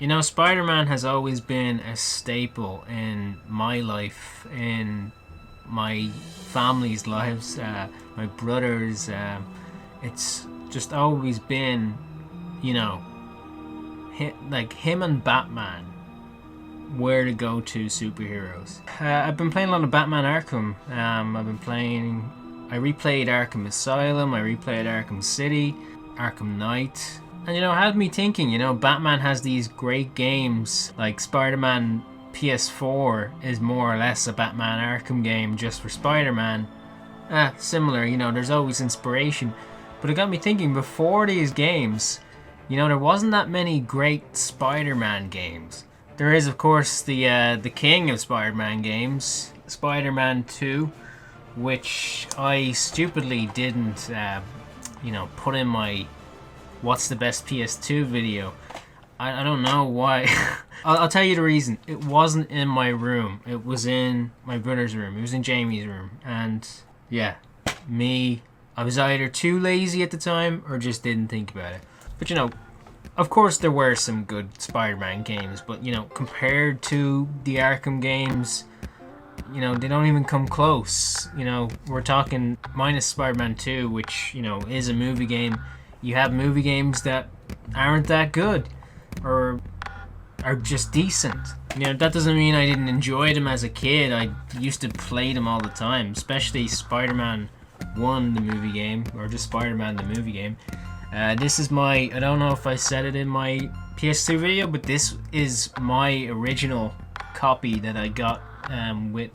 You know, Spider-Man has always been a staple in my life, in my family's lives, my brothers. It's just always been, you know, like him and Batman were the go-to superheroes. I've been playing a lot of Batman Arkham. I replayed Arkham Asylum, I replayed Arkham City, Arkham Knight. And you know, it had me thinking, you know, Batman has these great games, like Spider-Man PS4 is more or less a Batman Arkham game just for Spider-Man. Similar, you know, there's always inspiration. But it got me thinking, before these games, you know, there wasn't that many great Spider-Man games. There is, of course, the king of Spider-Man games, Spider-Man 2, which I stupidly didn't, you know, put in my what's the best PS2 video. I don't know why. I'll tell you the reason. It wasn't in my room. It was in my brother's room. It was in Jamie's room. And yeah, I was either too lazy at the time or just didn't think about it. But you know, of course there were some good Spider-Man games, but you know, compared to the Arkham games, you know, they don't even come close. You know, we're talking minus Spider-Man 2, which, you know, is a movie game. You have movie games that aren't that good or are just decent. You know, that doesn't mean I didn't enjoy them as a kid. I used to play them all the time, especially Spider-Man 1, the movie game, or just Spider-Man, the movie game. This is I don't know if I said it in my PS2 video, but this is my original copy that I got with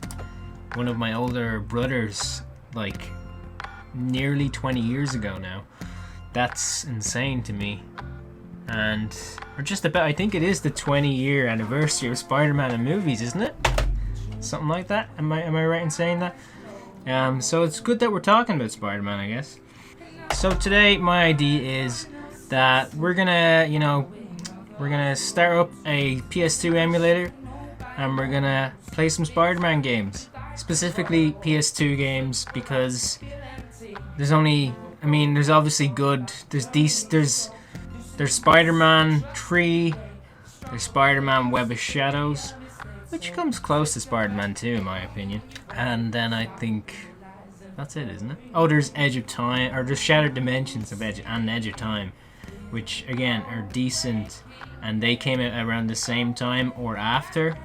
one of my older brothers, like nearly 20 years ago now. That's insane to me. And or just about, I think it is the 20-year anniversary of Spider-Man in movies, isn't it? Something like that. Am I right in saying that? So it's good that we're talking about Spider-Man, I guess. So today my idea is that we're gonna start up a PS2 emulator and we're gonna play some Spider-Man games. Specifically PS2 games, because there's obviously good. There's Spider-Man 3, there's Spider-Man Web of Shadows, which comes close to Spider-Man 2 in my opinion. And then I think that's it, isn't it? Oh, there's Edge of Time, or there's Shattered Dimensions of Edge of Time, which again are decent, and they came out around the same time or after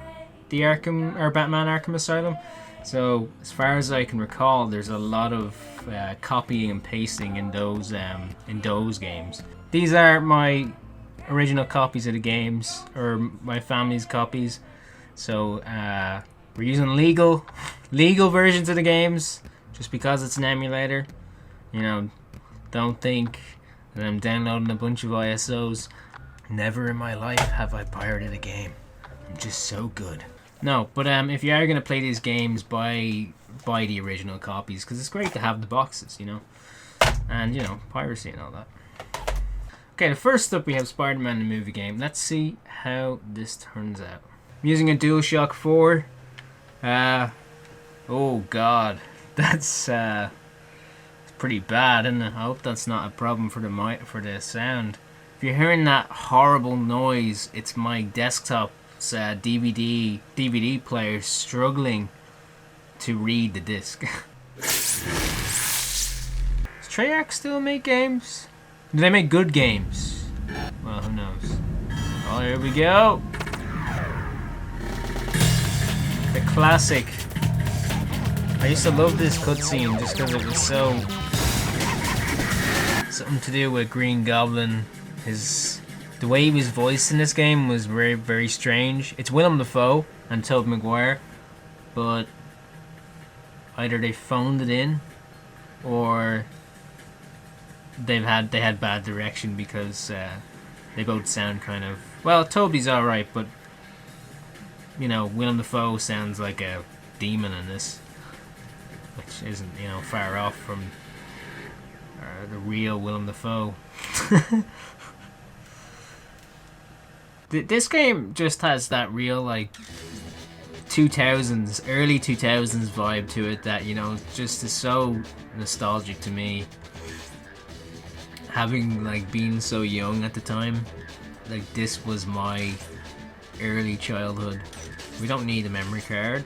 the Batman Arkham Asylum. So as far as I can recall, there's a lot of copying and pasting in those games. These are my original copies of the games, or my family's copies. So we're using legal versions of the games, just because it's an emulator. You know, don't think that I'm downloading a bunch of ISOs. Never in my life have I pirated a game. I'm just so good. No, but if you are going to play these games, buy the original copies, because it's great to have the boxes, you know. And, you know, piracy and all that. Okay, the first up we have Spider-Man the movie game. Let's see how this turns out. I'm using a DualShock 4. Oh god, that's pretty bad, isn't it? I hope that's not a problem for the sound. If you're hearing that horrible noise, it's my desktop's DVD player struggling to read the disc. Does Treyarch still make games? Do they make good games? Well, who knows? Oh, here we go. The classic. I used to love this cutscene just because it was so something to do with Green Goblin. The way he was voiced in this game was very, very strange. It's Willem Dafoe and Tobey Maguire, but either they phoned it in or they had bad direction, because they both sound kind of, well, Toby's alright, but you know, Willem Dafoe sounds like a demon in this, which isn't, you know, far off from the real Willem Dafoe. This game just has that real, like, 2000s, early 2000s vibe to it that, you know, just is so nostalgic to me. Having, like, been so young at the time. like this was my early childhood. We don't need a memory card.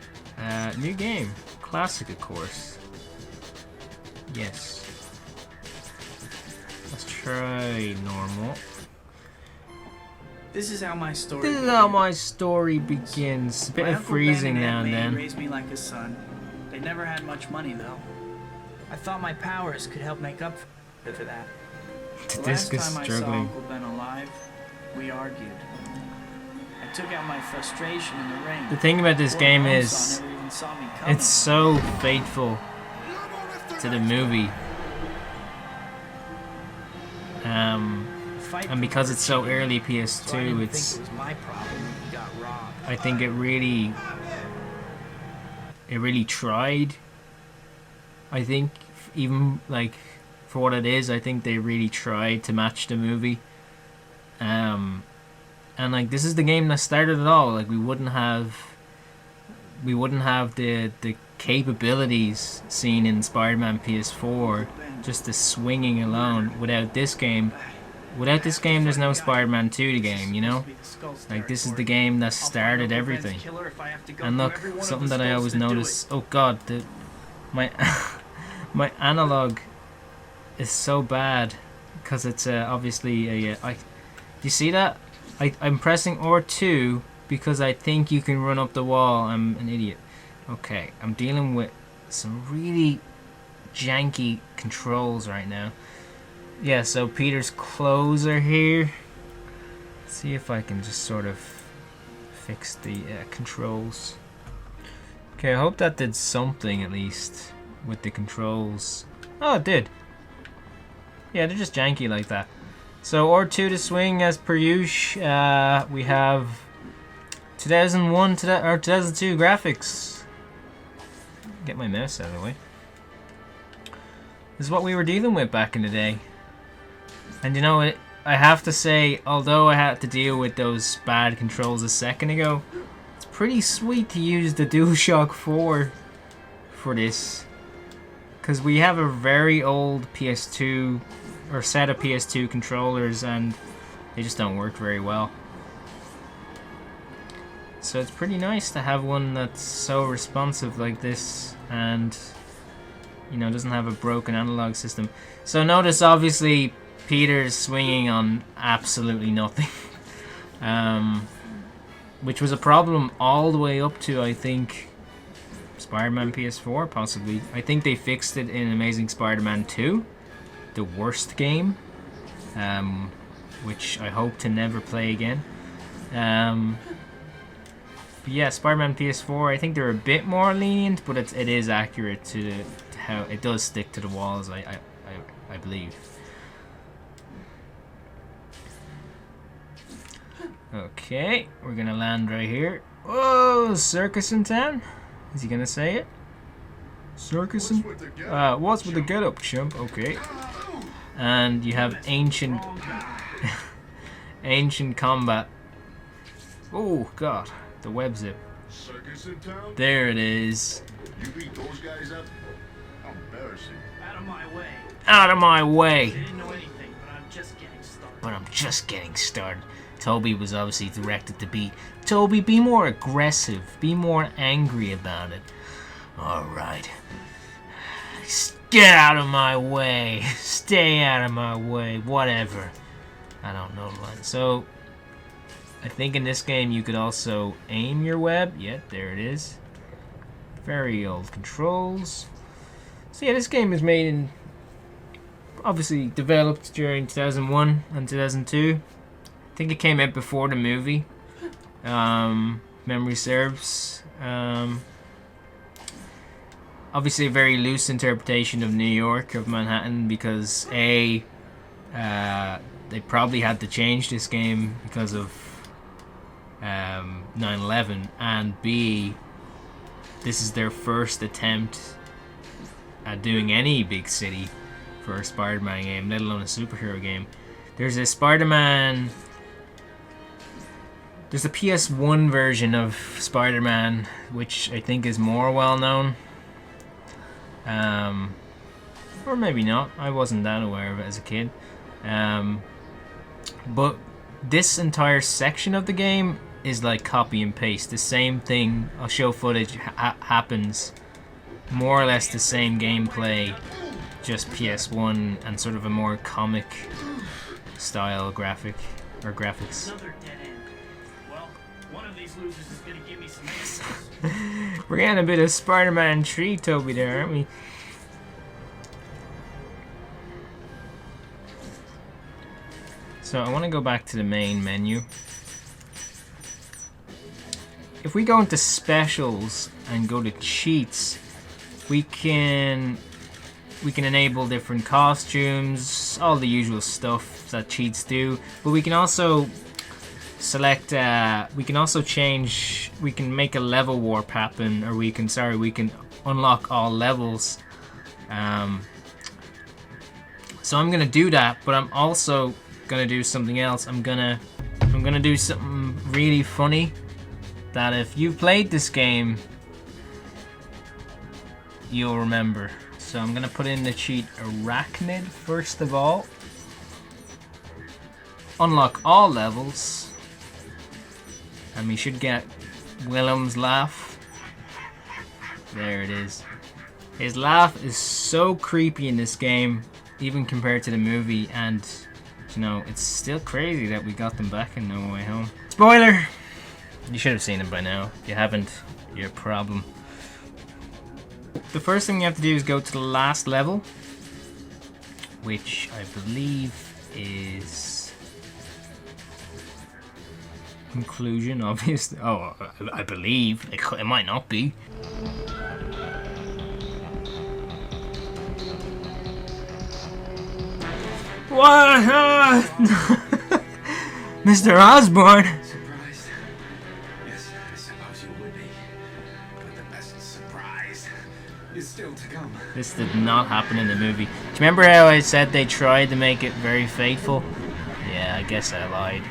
New game. Classic, of course. Yes. Let's try normal. This is how my story begins. A bit My of Uncle freezing Ben and now Aunt and May then. raised me like a son. They never had much money though. I thought my powers could help make up for that. The last Disc is time I saw struggling. Uncle Ben alive, we argued. I took out my frustration in the ring. The thing about this Poor game Mom is, saw never even saw me coming. it's so faithful to the movie. Fight And because it's so early so I didn't PS2, think it's, it was my problem when he got robbed. I think it really tried. I think even like for what it is, I think they really tried to match the movie. And like this is the game that started it all. Like we wouldn't have the capabilities seen in Spider-Man PS4, just the swinging alone without this game. Without this game, there's no Spider-Man 2 the game, you know? Like, this is the game that started everything. And look, something that I always notice... Oh god, my my analog is so bad. Because it's obviously a... do you see that? I'm pressing R2 because I think you can run up the wall. I'm an idiot. Okay, I'm dealing with some really janky controls right now. Yeah, so Peter's clothes are here. Let's see if I can just sort of fix the controls. Okay, I hope that did something at least with the controls. Oh, it did. Yeah, they're just janky like that. So R2 to swing as per usual. We have 2001 or 2002 graphics. Get my mouse out of the way. This is what we were dealing with back in the day. And you know, I have to say, although I had to deal with those bad controls a second ago, it's pretty sweet to use the DualShock 4 for this. Because we have a very old PS2, or set of PS2 controllers, and they just don't work very well. So it's pretty nice to have one that's so responsive like this, and you know, doesn't have a broken analog system. So notice, obviously, Peter's swinging on absolutely nothing. Which was a problem all the way up to, I think, Spider-Man PS4, possibly. I think they fixed it in Amazing Spider-Man 2, the worst game, which I hope to never play again. But yeah, Spider-Man PS4, I think they're a bit more lenient, but it is accurate to how it does stick to the walls, I believe. Okay, we're gonna land right here. Whoa, circus in town? Is he gonna say it? Circus in... what's with the get-up, chump? Okay. And you have ancient... ancient combat. Oh, God. The web zip. There it is. You beat those guys up? How embarrassing. Out of my way. Out of my way. They didn't know anything, but I'm just getting started. But I'm just getting started. Toby was obviously directed to be, Toby, be more aggressive. Be more angry about it. Alright. Get out of my way. Stay out of my way. Whatever. I don't know the line. So, I think in this game you could also aim your web. Yeah, there it is. Very old controls. So yeah, this game was made in, obviously developed during 2001 and 2002. I think it came out before the movie. Memory serves. Obviously a very loose interpretation of New York, of Manhattan, because A, they probably had to change this game because of 9/11, and B, this is their first attempt at doing any big city for a Spider-Man game, let alone a superhero game. There's a Spider-Man... There's a PS1 version of Spider-Man, which I think is more well-known. Or maybe not. I wasn't that aware of it as a kid. But this entire section of the game is like copy and paste. The same thing, I'll show footage, happens. More or less the same gameplay, just PS1 and sort of a more comic style graphics. Another dead end. Well, one of these losers is gonna give me some answers. We're getting a bit of Spider-Man 3 Toby there, aren't we? So I want to go back to the main menu. If we go into specials and go to cheats, we can enable different costumes, all the usual stuff that cheats do, but we can also select we can also change, we can make a level warp happen, or we can unlock all levels. So I'm gonna do that, but I'm also gonna do something else. I'm gonna do something really funny that if you've played this game, you'll remember. So I'm gonna put in the cheat Arachnid first of all. Unlock all levels. And we should get Willem's laugh. There it is. His laugh is so creepy in this game, even compared to the movie, and you know, it's still crazy that we got them back in No Way Home. Spoiler! You should have seen it by now. If you haven't, your problem. The first thing you have to do is go to the last level, which I believe is conclusion, obviously. Oh, I believe. It might not be. What? Mr. Osborn! Surprised? Yes, I suppose you would be. But the best surprise is still to come. This did not happen in the movie. Do you remember how I said they tried to make it very faithful? Yeah, I guess I lied.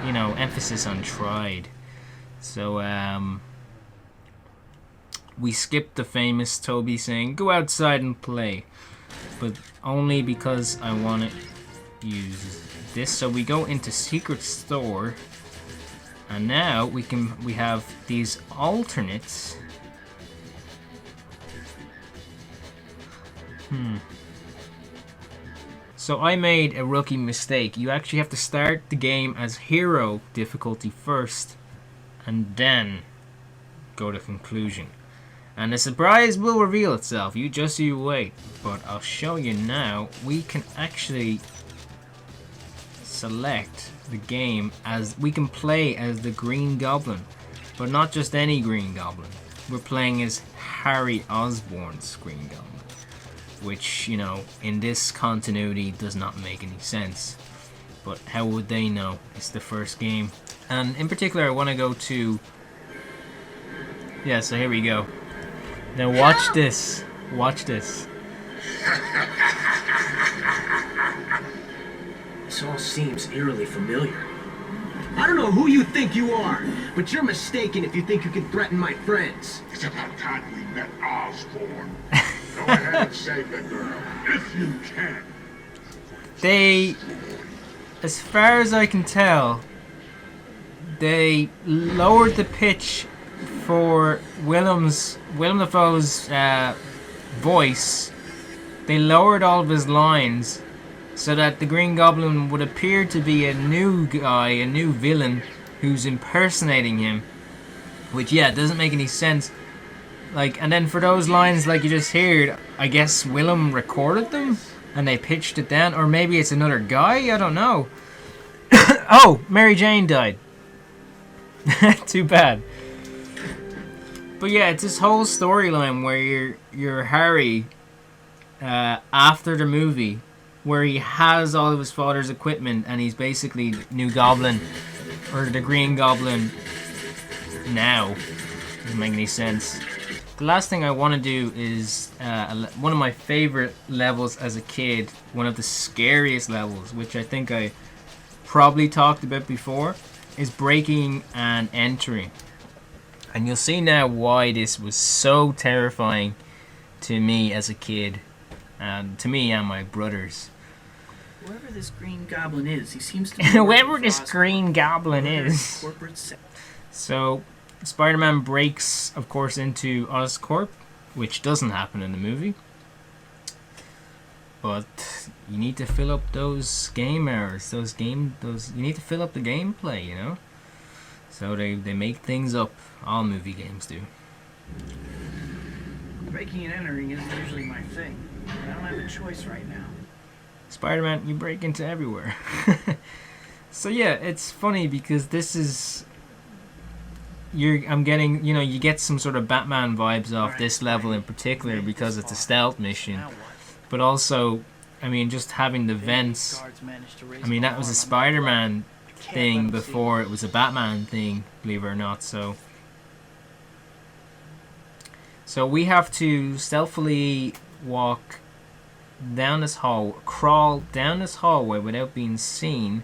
You know, emphasis on tried. So, we skipped the famous Toby saying, "Go outside and play," but only because I want to use this. So we go into Secret Store, and now we have these alternates. So I made a rookie mistake. You actually have to start the game as hero difficulty first, and then go to conclusion. And the surprise will reveal itself. You wait. But I'll show you now. We can actually select the game as we can play as the Green Goblin, but not just any Green Goblin. We're playing as Harry Osborn's Green Goblin, which, you know, in this continuity does not make any sense. But how would they know? It's the first game. And in particular, I want to go to... Yeah, so here we go. Now watch this. Watch this. This all seems eerily familiar. I don't know who you think you are, but you're mistaken if you think you can threaten my friends. It's about time we met Osborn. Go ahead and save the girl, if you can. They, as far as I can tell, they lowered the pitch for Willem Dafoe's voice. They lowered all of his lines so that the Green Goblin would appear to be a new guy, a new villain who's impersonating him, which, yeah, doesn't make any sense. Like, and then for those lines like you just heard, I guess Willem recorded them and they pitched it down, or maybe it's another guy, I don't know. Oh, Mary Jane died. Too bad. But yeah, it's this whole storyline where you're Harry after the movie, where he has all of his father's equipment and he's basically the new Goblin, or the Green Goblin now. Doesn't make any sense. The last thing I want to do is one of my favorite levels as a kid, one of the scariest levels, which I think I probably talked about before, is breaking and entering. And you'll see now why this was so terrifying to me as a kid, and to me and my brothers. Whoever this green goblin is, he seems to be Whoever this green goblin is. Corporate So, Spider-Man breaks, of course, into Oscorp, which doesn't happen in the movie. But you need to fill up those game hours, you need to fill up the gameplay, you know? So they make things up. All movie games do. Breaking and entering isn't usually my thing. I don't have a choice right now. Spider-Man, you break into everywhere. So yeah, it's funny because this is... I'm getting, you know, you get some sort of Batman vibes off this level in particular because it's a stealth mission. But also, I mean, just having the vents. I mean, that was a Spider-Man thing before it was a Batman thing, believe it or not. So we have to stealthily walk down this hall, crawl down this hallway without being seen.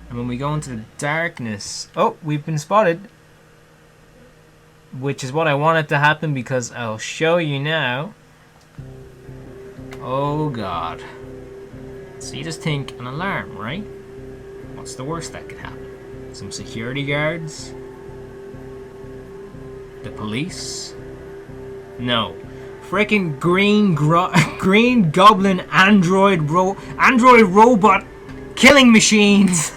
And when we go into the darkness, oh, we've been spotted. Which is what I wanted to happen because I'll show you now. Oh god. So you just think an alarm, right? What's the worst that could happen? Some security guards? The police? No. Freaking green goblin android robot killing machines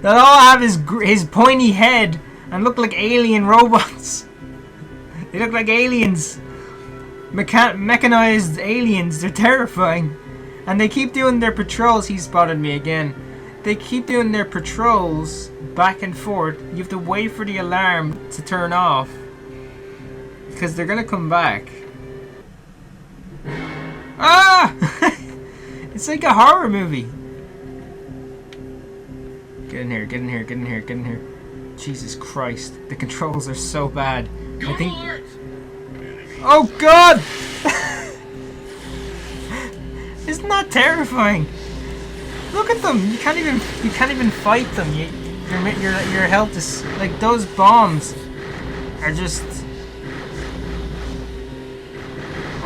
that all have his pointy head and look like alien robots. They look like aliens. Mechanized aliens. They're terrifying. And they keep doing their patrols. He spotted me again. They keep doing their patrols back and forth. You have to wait for the alarm to turn off because they're gonna come back. Ah! It's like a horror movie. Get in here, get in here, get in here, get in here. Jesus Christ, the controls are so bad. I think... Oh god! Isn't that terrifying? Look at them. You can't even fight them. Your health is like those bombs are just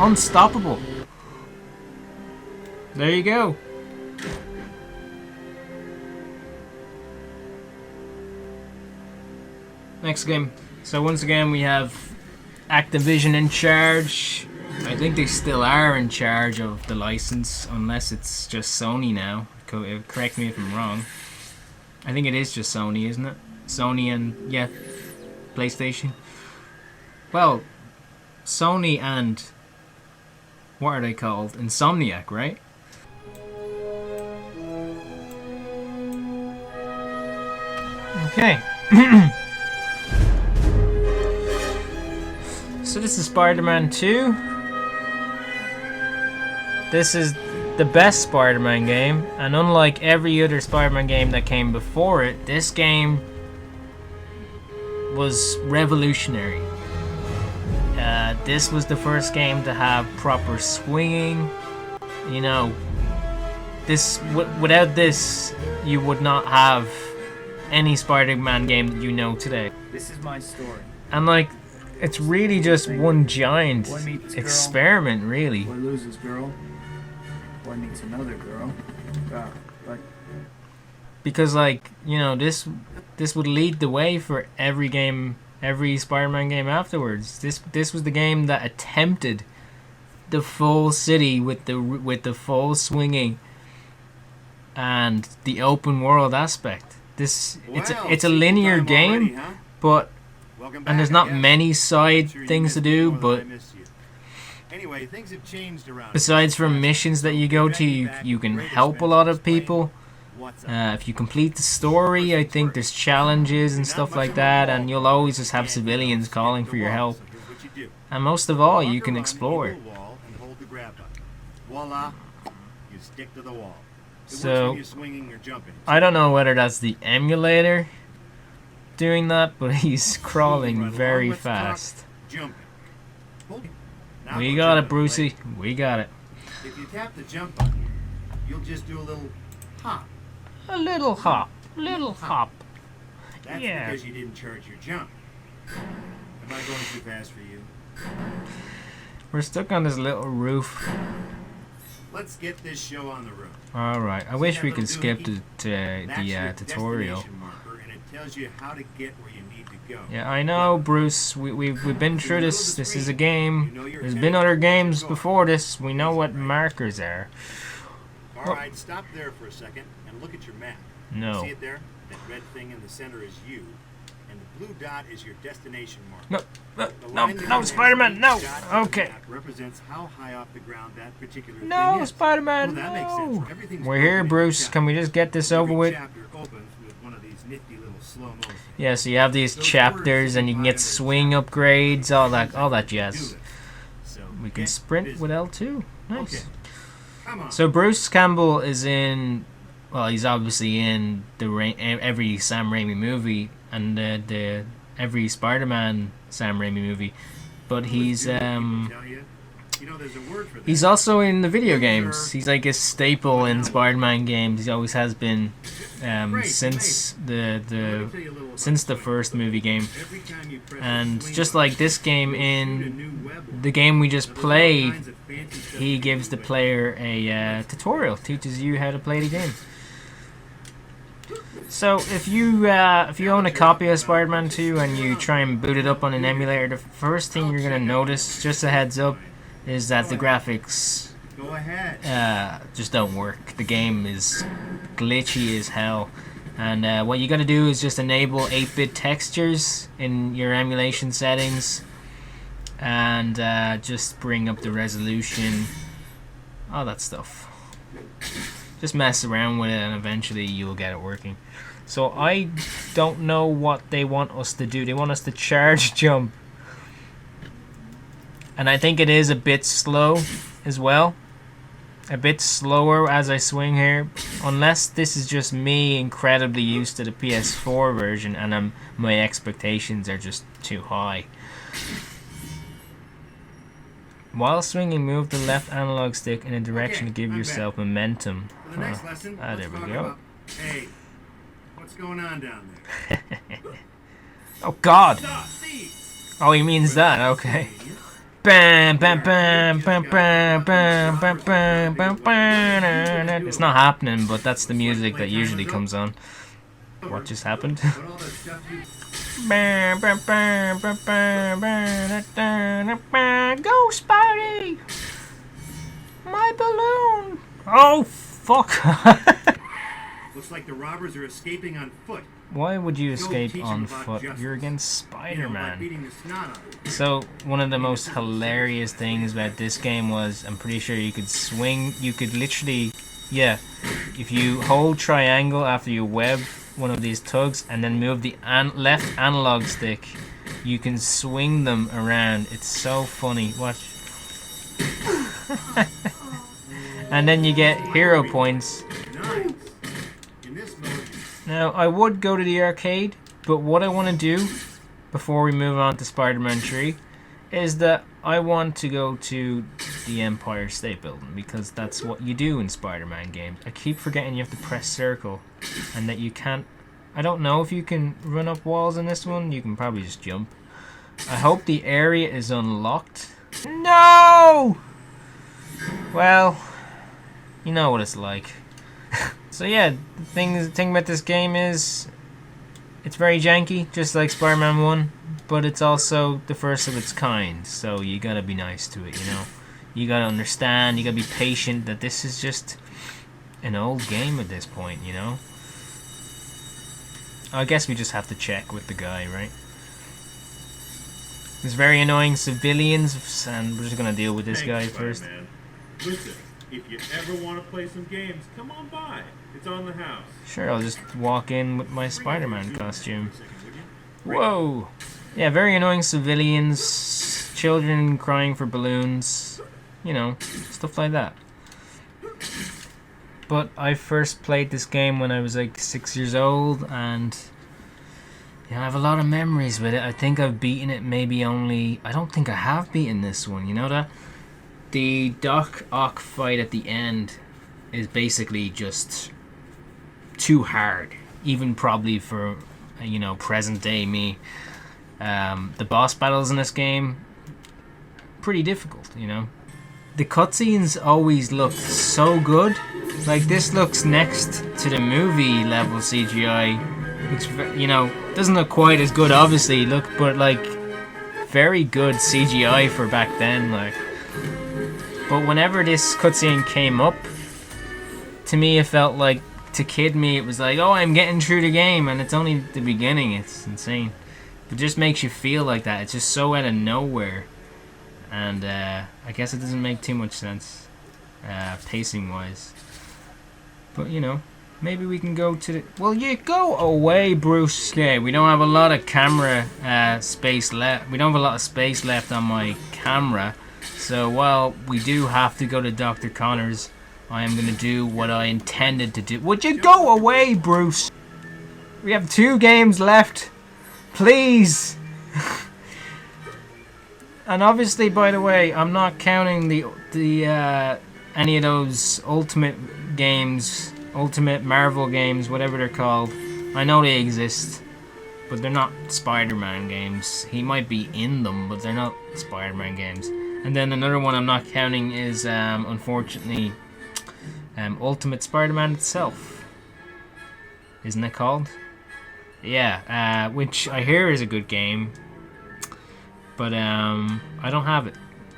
unstoppable. There you go. Next game. So once again we have Activision in charge. I think they still are in charge of the license, unless it's just Sony now. Correct me if I'm wrong. I think it is just Sony, isn't it? Sony and, yeah, PlayStation. Well, Sony and, what are they called? Insomniac, right? Okay. So this is Spider-Man 2. This is the best Spider-Man game, and unlike every other Spider-Man game that came before it, this game was revolutionary. This was the first game to have proper swinging. You know, without this, you would not have any Spider-Man game that you know today. This is my story. And like, it's really just one giant experiment, really. Boy loses girl. Boy meets another girl. But because, like, you know, this would lead the way for every game, every Spider-Man game afterwards. This was the game that attempted the full city with the full swinging and the open world aspect. It's a linear game, already, huh? But and there's not many side things to do, but anyway, things have changed around. Besides from missions that you go to, you can help a lot of people. If you complete the story, I think there's challenges and stuff like that, and you'll always just have civilians calling for your help. And most of all, you can explore. Voila, you stick to the wall. So, I don't know whether that's the emulator doing that, but he's crawling very fast. We got it, Brucey. We got it. If you tap the jump button, you'll just do a little hop. A little hop. Little hop. That's because you didn't charge your jump. Am I going too fast for you? We're stuck on this little roof. Let's get this show on the road. Alright, I wish we could skip the That's your tutorial. destination marker, and it tells you how to get where you need to go. Yeah, I know, Bruce. We've been through this. This is a game. There's been other games before this. We know what markers are. All right, stop there for a second and look at your map. No. See it there? That red thing in the center is you, and the blue dot is your destination marker. No, Spider-Man, no. Okay. Represents how high off the ground that particular No, thing is. Spider-Man, Well, that makes no. sense. Everything's We're here, broken into Bruce. chapters. Can we just get this over Every with? chapter opens with one of these nifty little slow-mo. Yeah, so you have these chapters, and you can get swing upgrades, all that jazz. So, We can get sprint busy. with L2. Nice. Okay. Come on. So Bruce Campbell is in. Well, he's obviously in every Sam Raimi movie and the every Spider-Man Sam Raimi movie, but he's he's also in the video games. He's like a staple in Spider-Man games. He always has been since the first movie game. And just like this game, in the game we just played, he gives the player a tutorial, teaches you how to play the game. So if you own a copy of Spider-Man 2 and you try and boot it up on an emulator, the first thing you're gonna notice, just a heads up, is that the graphics just don't work. The game is glitchy as hell, and what you gotta do is just enable 8-bit textures in your emulation settings, and just bring up the resolution, all that stuff. Just mess around with it, and eventually you'll get it working. So I don't know what they want us to do. They want us to charge jump, and I think it is a bit slow as well. A bit slower as I swing here, unless this is just me incredibly used to the PS4 version and my expectations are just too high. While swinging, move the left analog stick in a direction to give yourself momentum. For the next lesson, There let's we talk go. about, hey, what's going on down there? Oh God! Stop, Steve! Oh, he means that. Okay. Bam, bam, bam, bam, bam, bam, bam, bam, bam, bam. It's not happening, but that's the music that usually comes on. What just happened? But all that stuff you Bam, bam, bam, bam, bam, bam, bam, bam. Go, Spidey! My balloon! Oh, fuck! looks like the robbers are escaping on foot. Why would you Go escape teach 'em on about foot? justice. You're against You know, by Spider-Man. beating the snot out of them. So, one of the most hilarious things about this game was, I'm pretty sure you could swing, you could literally, yeah, if you hold triangle after you web one of these tugs and then move the left analog stick, you can swing them around. It's so funny. Watch. And then you get hero points. Nice. In this mode, Now, I would go to the arcade, but what I want to do before we move on to Spider-Man 3 is that I want to go to the Empire State Building, because that's what you do in Spider-Man games. I keep forgetting you have to press circle and that you can't... I don't know if you can run up walls in this one. You can probably just jump. I hope the area is unlocked. No! Well, you know what it's like. So yeah, the thing about this game is it's very janky, just like Spider-Man 1, but it's also the first of its kind, so you gotta be nice to it, you know? You gotta understand, you gotta be patient that this is just an old game at this point, you know? I guess we just have to check with the guy, right? There's very annoying civilians, and we're just gonna deal with this guy first. Spider-Man. Listen, if you ever want to play some games, come on by. It's on the house. Sure, I'll just walk in with my Spider-Man costume. Whoa! Yeah, very annoying civilians, children crying for balloons, you know, stuff like that. But I first played this game when I was like 6 years old, and yeah, I have a lot of memories with it. I think I've beaten it maybe only... I don't think I have beaten this one, you know that? The Doc Ock fight at the end is basically just too hard, even probably for, you know, present day me. The boss battles in this game, pretty difficult, you know. the cutscenes always looked so good. Like, this looks next to the movie level CGI. Looks, you know, doesn't look quite as good, obviously. But like, very good CGI for back then. Like, but whenever this cutscene came up, to me it felt like, to kid me, it was like, oh, I'm getting through the game, and it's only the beginning. It's insane. It just makes you feel like that. It's just so out of nowhere, and I guess it doesn't make too much sense, pacing wise. But you know, maybe we can go to the... Well, you go away, Bruce. Yeah, we don't have a lot of camera space left. We don't have a lot of space left on my camera. So while we do have to go to Dr. Connors, I am going to do what I intended to do. Would you go away, Bruce? We have 2 games left. Please. And obviously, by the way, I'm not counting the any of those Ultimate games, Ultimate Marvel games, whatever they're called. I know they exist, but they're not Spider-Man games. He might be in them, but they're not Spider-Man games. And then another one I'm not counting is, unfortunately, Ultimate Spider-Man itself. Isn't it called? Yeah, which I hear is a good game. But I don't have it,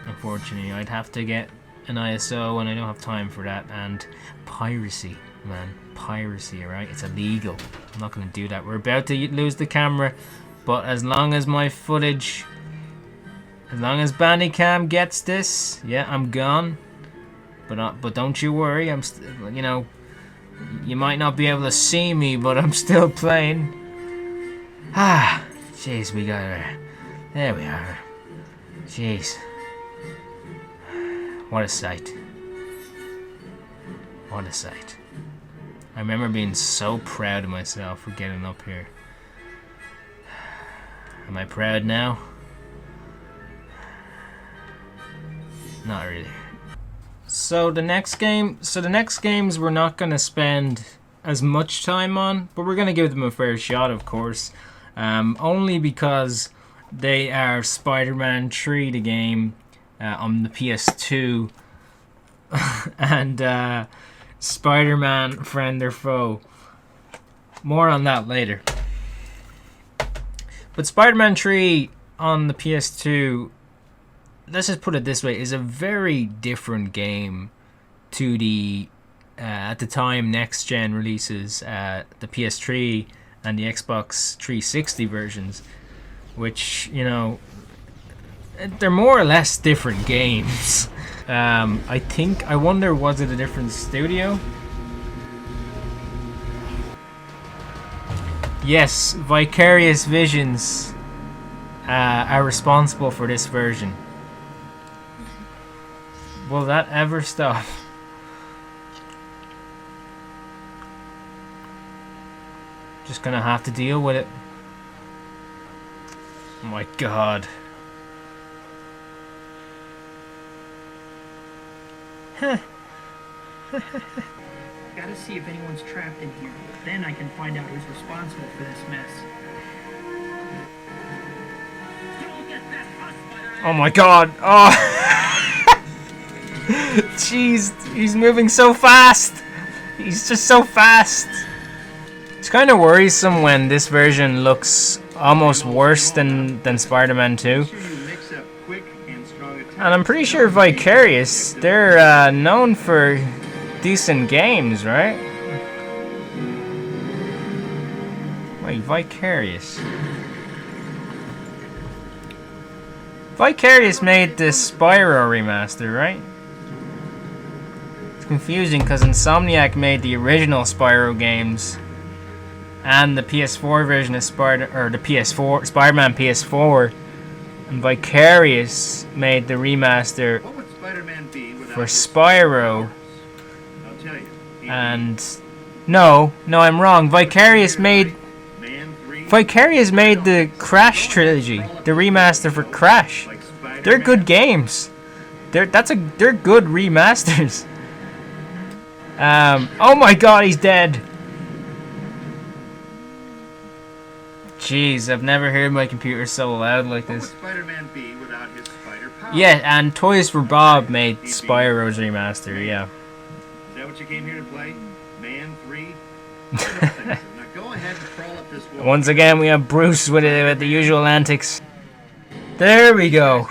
unfortunately. I'd have to get an ISO, and I don't have time for that. And piracy, man. Piracy, alright? It's illegal. I'm not going to do that. We're about to lose the camera, but as long as my footage... As long as Bandicam gets this, yeah, I'm gone. But don't you worry, I'm you know, you might not be able to see me, but I'm still playing. Ah, jeez, we got her. There we are. Jeez. What a sight. What a sight. I remember being so proud of myself for getting up here. Am I proud now? Not really. So the next games we're not going to spend as much time on, but we're going to give them a fair shot, of course. Only because they are Spider-Man 3, the game, on the PS2, and Spider-Man Friend or Foe. More on that later. But Spider-Man 3 on the PS2, let's just put it this way, is a very different game to the, at the time, next-gen releases, the PS3 and the Xbox 360 versions, which, you know, they're more or less different games. I wonder, was it a different studio? Yes, Vicarious Visions are responsible for this version. Will that ever stop? Just gonna have to deal with it. Oh my god. Gotta see if anyone's trapped in here. Then I can find out who's responsible for this mess. Oh my god. Oh. Jeez, he's moving so fast. He's just so fast. It's kind of worrisome when this version looks almost worse than Spider-Man 2. And I'm pretty sure Vicarious, they're known for decent games, right? Wait, Vicarious. Vicarious made this Spyro remaster, right? It's confusing because Insomniac made the original Spyro games and the PS4 version of Spider-Man PS4, and Vicarious made the remaster for Spyro. I'll tell you. And no, I'm wrong. Vicarious made the Crash trilogy, the remaster for Crash. They're good games. They're good remasters. Oh my god, he's dead. Jeez, I've never heard my computer so loud like What would this. Spider-Man be without his spider power? Yeah, and Toys for Bob made Spyro's remaster, yeah. Is that what you came here to play? Man 3? I don't think so. Now go ahead and crawl up this wall. Once again, we have Bruce with the usual antics. There we go.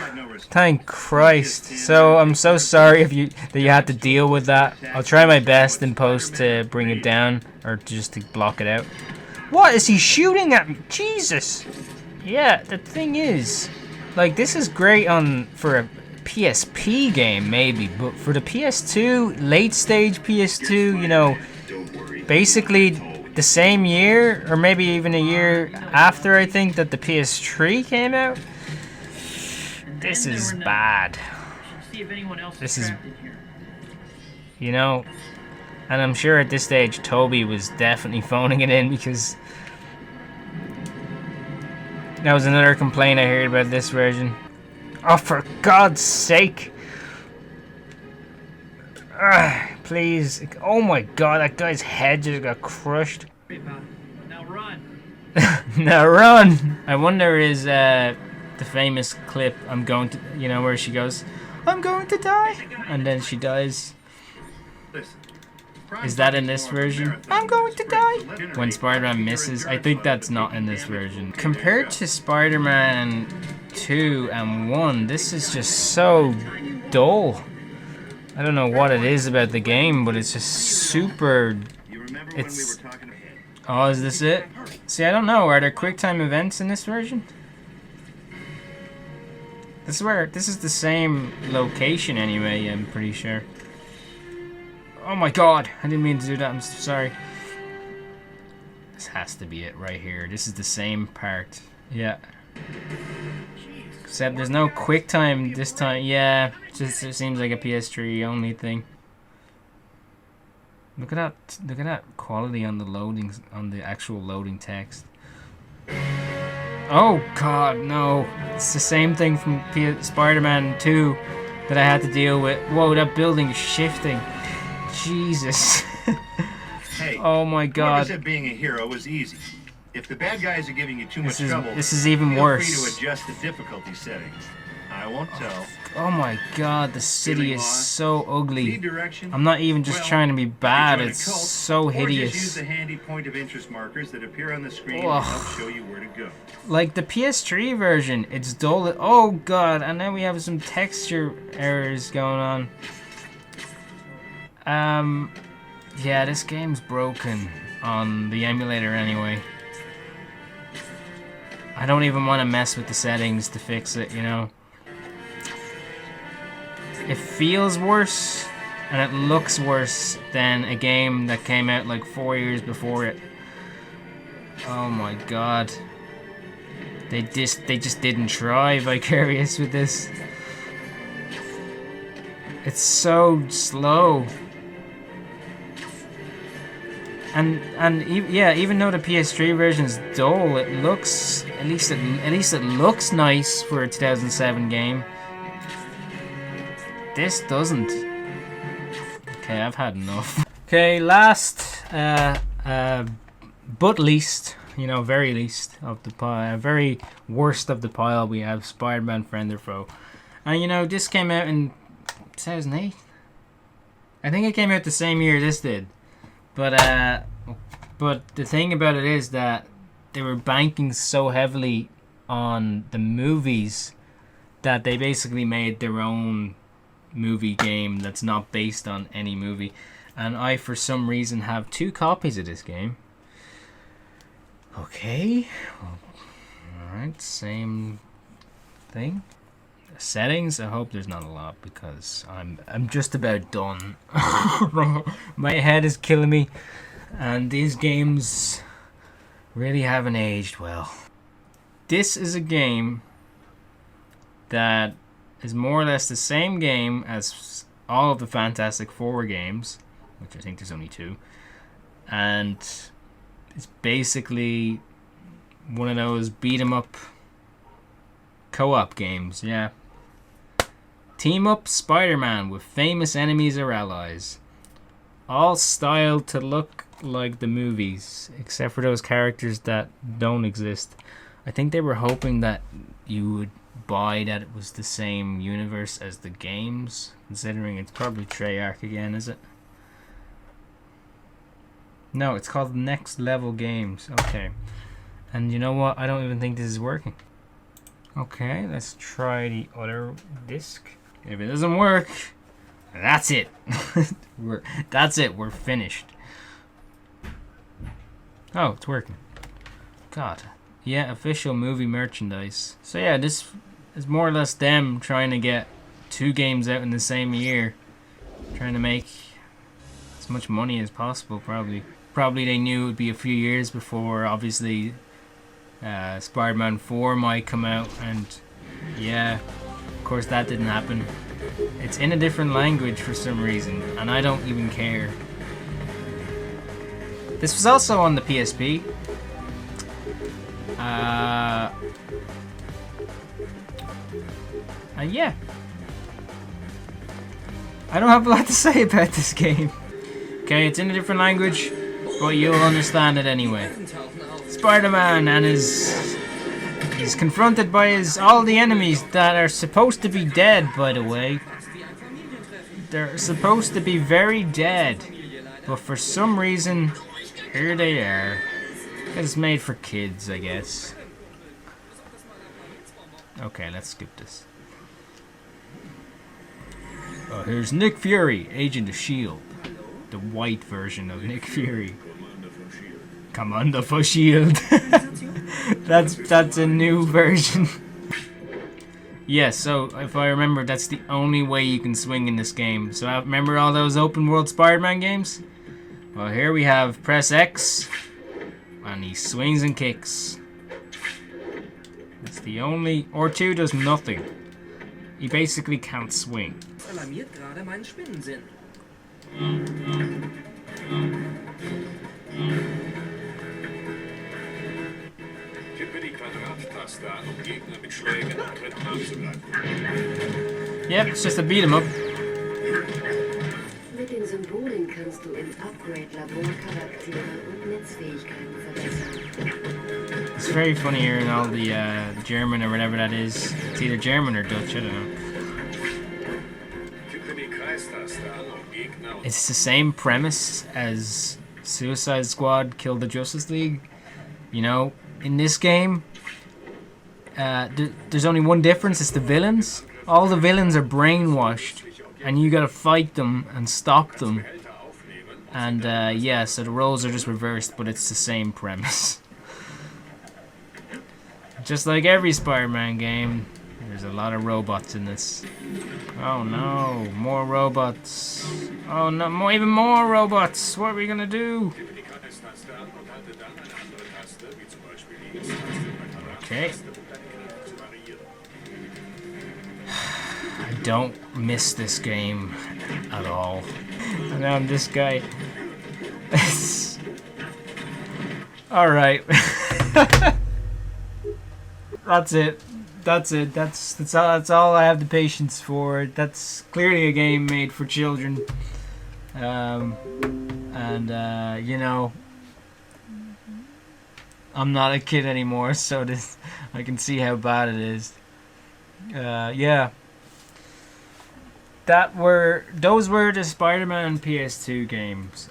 Thank Christ. So I'm so sorry that you had to deal with that. I'll try my best in post to bring it down or just to block it out. What is he shooting at me? Jesus. Yeah, the thing is, like, this is great for a PSP game maybe, but for the PS2, late stage PS2, you know, basically the same year or maybe even a year after I think that the PS3 came out. This is bad. This is, you know, and I'm sure at this stage Toby was definitely phoning it in because that was another complaint I heard about this version. Oh, for God's sake. Please. Oh my God, that guy's head just got crushed. Now run. Now run! I wonder is the famous clip, I'm going to, you know, where she goes, I'm going to die, and then she dies. Is that in this version? I'm going to die! When Spider-Man misses, I think that's not in this version. Compared to Spider-Man 2 and 1, this is just so dull. I don't know what it is about the game, but it's just super... It's... Oh, is this it? See, I don't know. Are there QuickTime events in this version? This is the same location anyway, I'm pretty sure. Oh my God, I didn't mean to do that, I'm so sorry. This has to be it right here. This is the same part. Yeah. Except there's no QuickTime this time. Yeah, it seems like a PS3 only thing. Look at that quality on the actual loading text. Oh God, no. It's the same thing from Spider-Man 2 that I had to deal with. Whoa, that building is shifting. Jesus. Hey, oh my God. Whoever said being a hero was easy. If the bad guys are giving you too much trouble, this is even worse. Feel free to adjust the difficulty settings. I won't tell. Oh my God, the city is so ugly. Need direction? I'm not even just trying to be bad, it's so hideous. Or just use the handy point of interest markers that appear on the screen to help show you where to go. Like the PS3 version, it's dull. Oh God, and then we have some texture errors going on. Yeah, this game's broken on the emulator anyway. I don't even want to mess with the settings to fix it, you know. It feels worse and it looks worse than a game that came out like 4 years before it. Oh my God. They just didn't try Vicarious with this. It's so slow. And yeah, even though the PS3 version is dull, it looks at least it looks nice for a 2007 game. This doesn't. Okay, I've had enough. Okay, last but least, you know, very least of the pile, very worst of the pile, we have Spider-Man Friend or Foe. And you know, this came out in 2008. I think it came out the same year this did. But the thing about it is that they were banking so heavily on the movies that they basically made their own movie game that's not based on any movie. And I, for some reason, have 2 copies of this game. Okay. Well, alright, same thing. Settings, I hope there's not a lot because I'm just about done. My head is killing me and these games really haven't aged well. This is a game that is more or less the same game as all of the Fantastic Four games, which I think there's only 2, and it's basically one of those beat 'em up co-op games. Yeah. Team up Spider-Man with famous enemies or allies, all styled to look like the movies, except for those characters that don't exist. I think they were hoping that you would buy that it was the same universe as the games, considering it's probably Treyarch again, is it? No, it's called Next Level Games. Okay. And you know what? I don't even think this is working. Okay, let's try the other disc. If it doesn't work, that's it. That's it. We're finished. Oh, it's working. God. Yeah, official movie merchandise. So yeah, this is more or less them trying to get 2 games out in the same year. Trying to make as much money as possible, probably. Probably they knew it would be a few years before, obviously, Spider-Man 4 might come out, and yeah, of course that didn't happen. It's in a different language for some reason, and I don't even care. This was also on the PSP. Yeah. I don't have a lot to say about this game. Okay, it's in a different language, but you'll understand it anyway. Spider-Man and he's confronted by all the enemies that are supposed to be dead, by the way. They're supposed to be very dead, but for some reason, here they are. It's made for kids, I guess. Okay, let's skip this. Oh, here's Nick Fury, Agent of S.H.I.E.L.D. The white version of Nick Fury. Commander for S.H.I.E.L.D. That's a new version. Yeah, so if I remember, that's the only way you can swing in this game. So remember all those open world Spider-Man games? Well, here we have press X, and he swings and kicks. That's the only... R2 does nothing. He basically can't swing. Alarmiert gerade meinen Spinnensinn. Tippe die Quadrat-Taste an, um Gegner mit Schlägen und Tritten abzugreifen. Yep, it's just a beat 'em up. Mit den Symbolen kannst du im Upgrade-Labor Charaktere und Netzfähigkeiten verbessern. It's very funny hearing all the German or whatever that is. It's either German or Dutch, I don't know. Tippe die Kreistaste an, um Gegner und It's the same premise as Suicide Squad Kill the Justice League. You know, in this game, there's only one difference, it's the villains. All the villains are brainwashed, and you gotta fight them and stop them. And yeah, so the roles are just reversed, but it's the same premise. Just like every Spider-Man game, there's a lot of robots in this. Oh no, more robots. Oh no, even more robots. What are we gonna do? tippe die Kreistaste an und halte dann eine andere Taste, wie zum Beispiel die X-Taste bei Okay. Quadrat-Taste, um deine Knie zu variieren. I don't miss this game at all. And I'm this guy. Alright. That's it. That's all I have the patience for. That's clearly a game made for children. You know, I'm not a kid anymore, so I can see how bad it is. Yeah. Those were the Spider-Man PS2 games.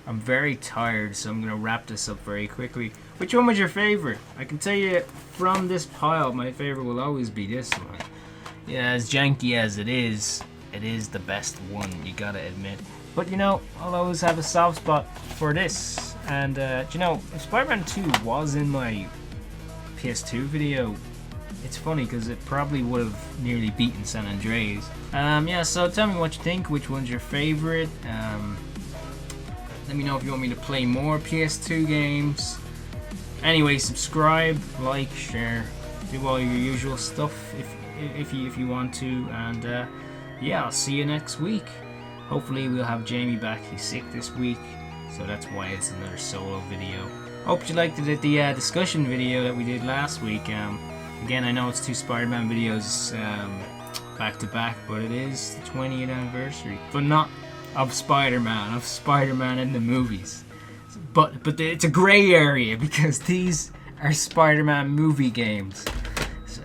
I'm very tired, so I'm gonna wrap this up very quickly. Which one was your favorite? I can tell you from this pile, my favorite will always be this one. Yeah, as janky as it is the best one, you gotta admit. But you know, I'll always have a soft spot for this. And you know, if Spider-Man 2 was in my PS2 video, it's funny because it probably would have nearly beaten San Andreas. Yeah, so tell me what you think, which one's your favorite. Let me know if you want me to play more PS2 games. Anyway, subscribe, like, share, do all your usual stuff if you want to, and yeah, I'll see you next week. Hopefully we'll have Jamie back. He's sick this week, so that's why it's another solo video. Hope you liked the discussion video that we did last week. Again, I know it's 2 Spider-Man videos back to back, but it is the 20th anniversary. But not of Spider-Man in the movies. But it's a gray area because these are Spider-Man movie games.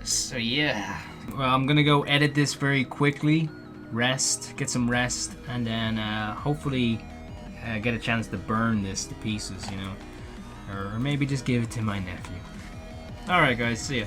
So yeah. Well, I'm gonna go edit this very quickly, get some rest, and then hopefully get a chance to burn this to pieces, you know, or maybe just give it to my nephew. All right, guys, see ya.